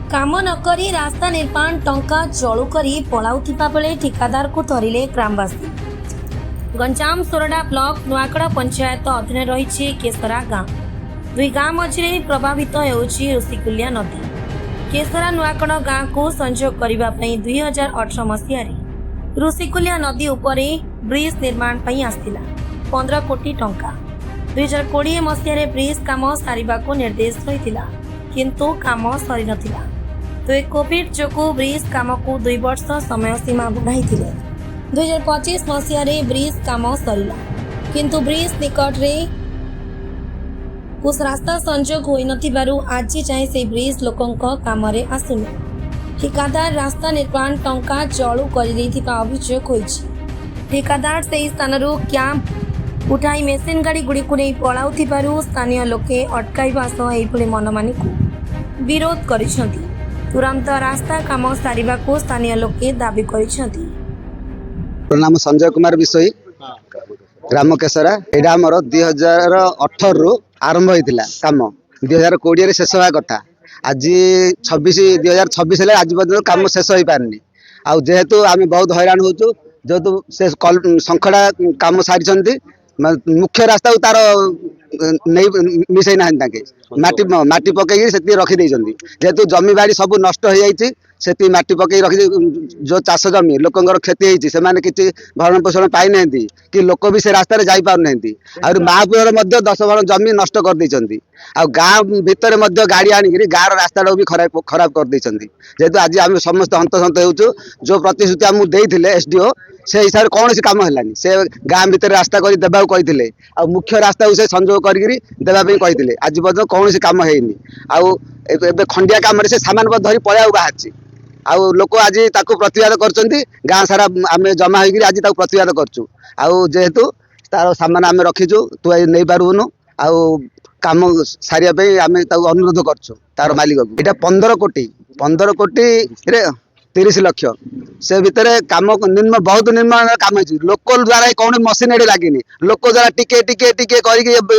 काम नकरी रास्ता निर्माण टंका जलु करी पलाउथिबा बेले ठिकादार को धरिले ग्रामवासी। गंजाम सोरडा ब्लॉक नुआकड़ा पंचायत अधीन रही केसरा गाँ। दुई गाँ मझे प्रभावित होउछि ऋषिकुलिया नदी। केसरा नुआकड़ गाँ को संयोग करने 2018 मसीह ऋषिकुलिया नदी उपरे ब्रिज निर्माण पर आसला 15 कोटी टंका। 2020 मसीह ब्रिज काम सारिबाको निर्देश रही किंतु काम सरी नथिला। तो कोविड जोगु ब्रिज काम को 2 वर्ष समय सीमा बढ़ाई 2025 मसीह ब्रिज काम सरिला किंतु ब्रिज निकट रे उस रास्ता संजोग होई नथिबारु आज जाए से ब्रिज लोकंक काम रे आसुनी। ठिकादार रास्ता निर्माण टंका जलु कर अभियोग होइछि। ठिकादार से स्थान क्याम्प उठाई मेसीन गाड़ी गुड़ी को नहीं पलाउथिबारु स्थानीय लोके अटकाइबा सह एभली मनमानी को विरोध करिसेंती। तुरंत रास्ता काम सारिबाको स्थानीय लोके दाबी करिसेंती। नाम संजय कुमार विषयी ग्राम केसरा। एटा हमर 2018 रु आरंभ होइतिला काम 2020 शेष होया कथा। आज 2026 हेले आज पर्यंत काम शेष होई पारनी। आ जेहेतु आमे बहुत हैरान होचु जेहेतु से संखड़ा काम सारिछंती मुख्य रास्ता तार नहीं मिसई ना माटी पकई से रखी देइछंती। जेहेतु जमी बाड़ी सब नष्ट हो जाइछि से माटी पकई रखी जो चाष जमी लोकंर क्षति होइछि से माने किछि भरण पोषण पाई नहंती कि लोक भी से रास्ता रे जाई पार नहंती। आ महापुर मध्य 10 भरण जमी नष्ट कर देइछंती। आ गाँ भितर मध्य गाड़ी आनिकरी गाँव रास्ता भी खराब कर देइछंती। जेहेतु आज आम समस्त हंतसंत होउछु जो प्रतिश्रुति आमु देइथिले एसडीओ से हिसाब से कौन काम है से गाँ भीतर रास्ता कर देवा कहते आ मुख्य रास्ता को से संजोग करते आज पर्यटन कौन काम है खंडिया कम से सामान धरी पलैया बाहर आउ लोक आज प्रतिवाद कर गाँ सारा आम जमा होकर आज प्रतिवाद करचु। जेहेतु तार सामान आम रखीचु तू नहीं पारूनु काम सारिया आम अनुरोध करचु तार मालिक को। यहाँ 15 कोटी रे 30 लाख से भितर काम निम्न बहुत निर्माण काम है। लोकल द्वारा कौन मशीन एडे लगे लोक द्वारा टिके टिके टिके कर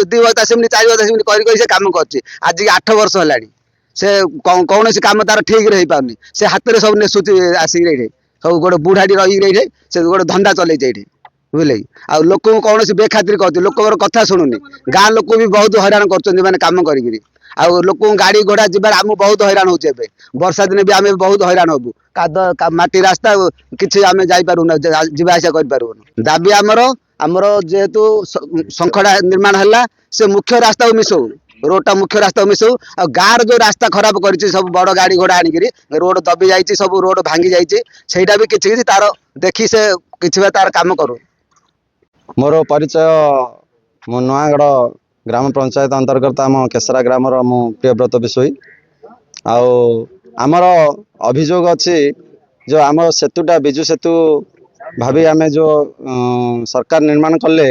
2 वर्ष 4 वर्ष कर काम कर आज 8 वर्ष है से कौन काम तार ठीक रही पारनी। से हाथ में सब नेसुची आसिक सब गोटे बुढ़ाटी रही से गोटे धंदा चलई बुझे आ लोक कौन बेखातिर कर लोक कथा शुणुनी। गाँ लोक भी बहुत हैरान कर काम करी लोक गाड़ी घोड़ा जीवार आम बहुत हैरान होचे। वर्षा दिन भी आम बहुत हैरान हबू काद माटी रास्ता किसी आम जापारूना जीवा आसा कर दाबी आमर जेहेतु संखड़ा निर्माण है से मुख्य रास्ता मिसौ रोडटा मुख्य रास्ता मिसौ आ गाँव जो रास्ता खराब कर सब बड़ गाड़ी घोड़ा आनिक रोड दबी जाइए सब रोड भांगी जाइए भी किसी तार देखी से किसी तार काम करू। मोर परिचय मो नुआगढ़ ग्राम पंचायत अंतर्गत आम केसरा ग्राम मु प्रियव्रत विषयी। आमर अभियोग अच्छी जो आम सेतुटा विजु सेतु भाभी आम जो सरकार निर्माण कले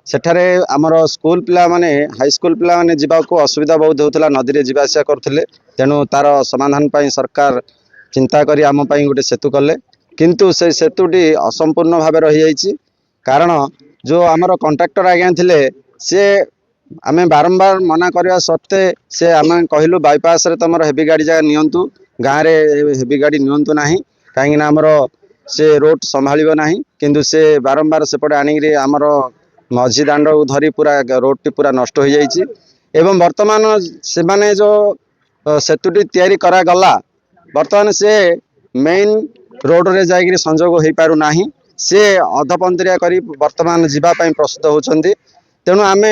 सेठारे आमर स्कूल पिला माने हाई स्कूल पिला माने जीवा को असुविधा बहुत होता नदी रे जीवा आसिया करथिले। तेणु तार समाधान पाई सरकार चिंता करी आम पाई गोटे सेतु कले किंतु से सेतुटी असंपूर्ण भाव रही जाइछि। कारण जो आमर कॉन्ट्रैक्टर आज्ञा थिले से आमे बारंबार मना करवा सत्ते से आम कहलु बाईपास रे तुम हेवी गाड़ी जगह नियंतु गाँव रे हेवी गाड़ी नियंतु नाही कहीं आमर से रोड संभालिबो नाही किंतु से बारंबार सेपटे आनिक आमर मझी दांड धरी पूरा रोड टी पूरा नष्ट हो जाइछि। एवं वर्तमान से माने जो सेतुटी तैयारी करा गला वर्तमान से मेन रोड रे जाइक संजोग हो पारु नाही से अधपंतरिया करी वर्तमान जीवा पाई प्रस्तुत होचंती। तेणु आम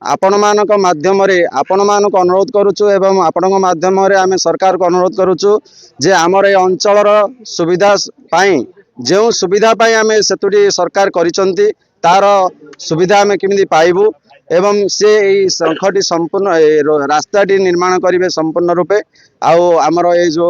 आपण मानक माध्यम आपण मानक अनुरोध करुचु एवं आपण माध्यम आम सरकार को अनुरोध करुचु जे आमर ए अंचल सुविधा पाई जो सुविधा पाई आम सेतुटी सरकार करिसंती तार सुविधा आम केमिति पाइबु एवं से संखटी संपूर्ण रास्ताटी निर्माण करेंगे संपूर्ण रूपे। आमर ये जो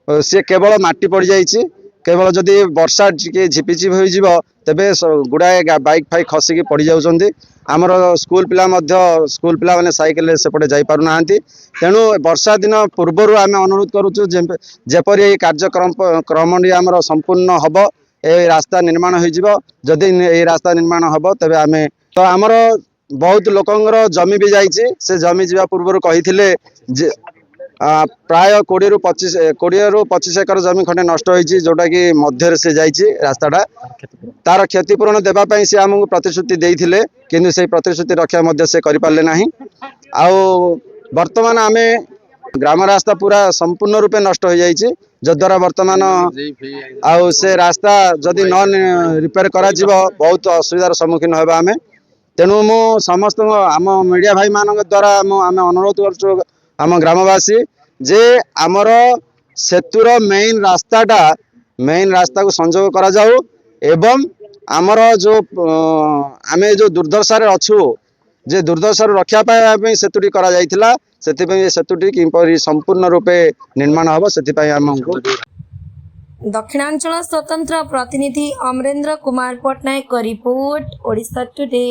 सी केवल माटी पड़ जाइए केवल जदि वर्षा झिपिझिप हो तेबे गुड़ाए बाइक फाइक खसिकी पड़ जाउछंती। आमर स्कूल पिला माने साइकेल सेपटे जाई पारु नाहांती। तेणु वर्षा दिन पूर्वर आम अनुरोध करुचु जेपरि क्रमटी आमर संपूर्ण हब ए रास्ता निर्माण हो जदि ये रास्ता निर्माण हम तेज आम तो आमर बहुत लोकंर जमी भी जाइए से जमी जा पूर्व कही प्राय 20 ରୁ 25 एकर जमी खंडे नष्ट होईची जोटा कि मध्य से जाइए रास्ताटा तार क्षतिपूरण देवाई सी आमको प्रतिश्रुति देते किंतु से प्रतिश्रुति रक्षा मध्य से करि पारले नाही। आउ वर्तमान आमे ग्राम रास्ता पूरा संपूर्ण रूपे नष्ट हो जाइए जद्वारा वर्तमान आउ से रास्ता जदि न रिपेयर करा जिवो बहुत असुविधार सम्मुखीन होबा आमे। तेणु मु समस्त आम मीडिया भाई मान द्वारा आम अनुरोध कर आम ग्रामवासी जे आमर सेतुर मेन रास्ता को संजोग करा जाऊ एवं आमर जो आमे जो दुर्दशा अच्छु जे दुर्दशा रक्षा पाई सेतुटी करा जाइथिला सेतिपई सेतुटी किपरि संपूर्ण रूपे निर्माण हबो सेतिपई हमको दक्षिणांचल स्वतंत्र प्रतिनिधि अमरेंद्र कुमार पटनायक रिपोर्ट ओडिशा टुडे।